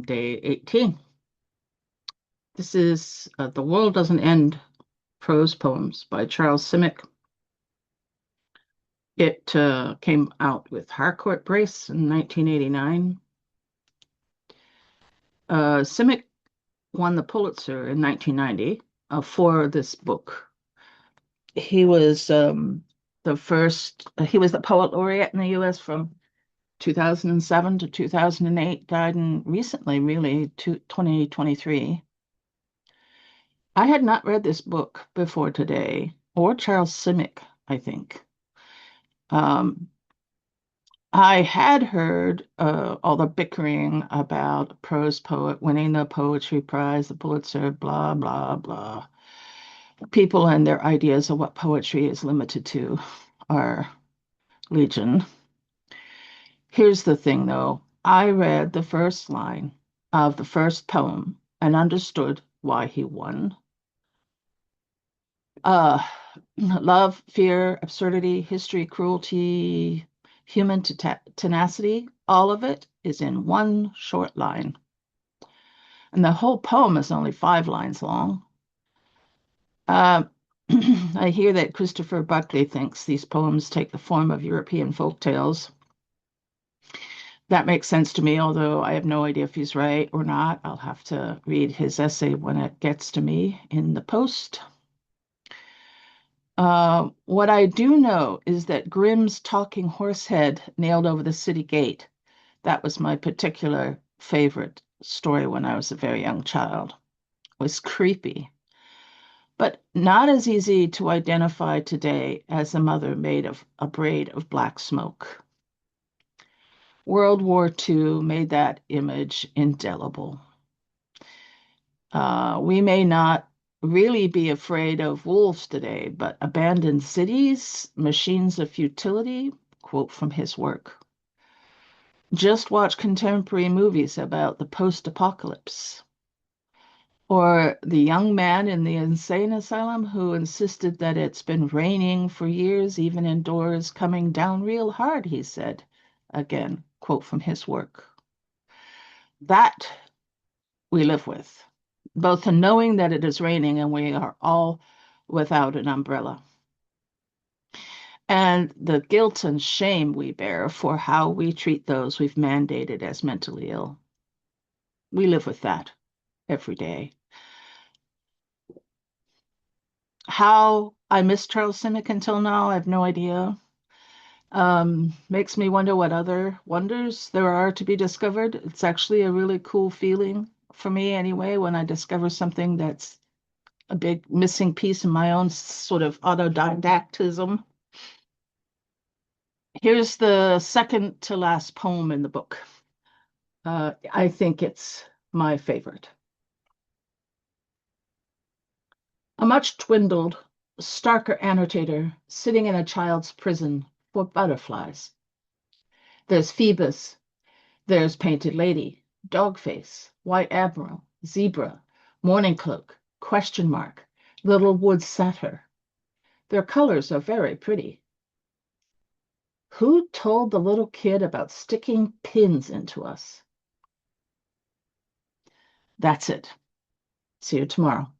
Day 18. This is The World Doesn't End, Prose Poems by Charles Simic. It came out with Harcourt Brace in 1989. Simic won the Pulitzer in 1990 for this book. He was he was the poet laureate in the US from 2007 to 2008, died recently, really, 2023. I had not read this book before today, or Charles Simic, I think. Um, I had heard all the bickering about a prose poet winning the poetry prize, the Pulitzer, blah, blah, blah. People and their ideas of what poetry is limited to are legion. Here's the thing, though. I read the first line of the first poem and understood why he won. Uh, love, fear, absurdity, history, cruelty, human tenacity, all of it is in one short line. And the whole poem is only 5 lines long. Uh, I hear that Christopher Buckley thinks these poems take the form of European folk tales. That makes sense to me, although I have no idea if he's right or not. I'll have to read his essay when it gets to me in the post. What I do know is that Grimm's talking horse head nailed over the city gate. That was my particular favorite story when I was a very young child. It was creepy, but not as easy to identify today as the mother made of a braid of black smoke. World War II made that image indelible. We may not really be afraid of wolves today, but abandoned cities, machines of futility, quote from his work. Just watch contemporary movies about the post-apocalypse. Or the young man in the insane asylum who insisted that it's been raining for years, even indoors, coming down real hard, he said. Again, quote from his work. That we live with, both in knowing that it is raining and we are all without an umbrella, and the guilt and shame we bear for how we treat those we've mandated as mentally ill. We live with that every day. How I miss Charles Simic until now, I have no idea. Makes me wonder what other wonders there are to be discovered. It's actually a really cool feeling for me anyway when I discover something that's a big missing piece in my own sort of autodidactism. Here's the second to last poem in the book. I think it's my favorite. A much dwindled, starker annotator sitting in a child's prison for butterflies. There's Phoebus, there's Painted Lady, Dogface, White Admiral, Zebra, Morning Cloak, Question Mark, Little Wood Satyr. Their colors are very pretty. Who told the little kid about sticking pins into us? That's it. See you tomorrow.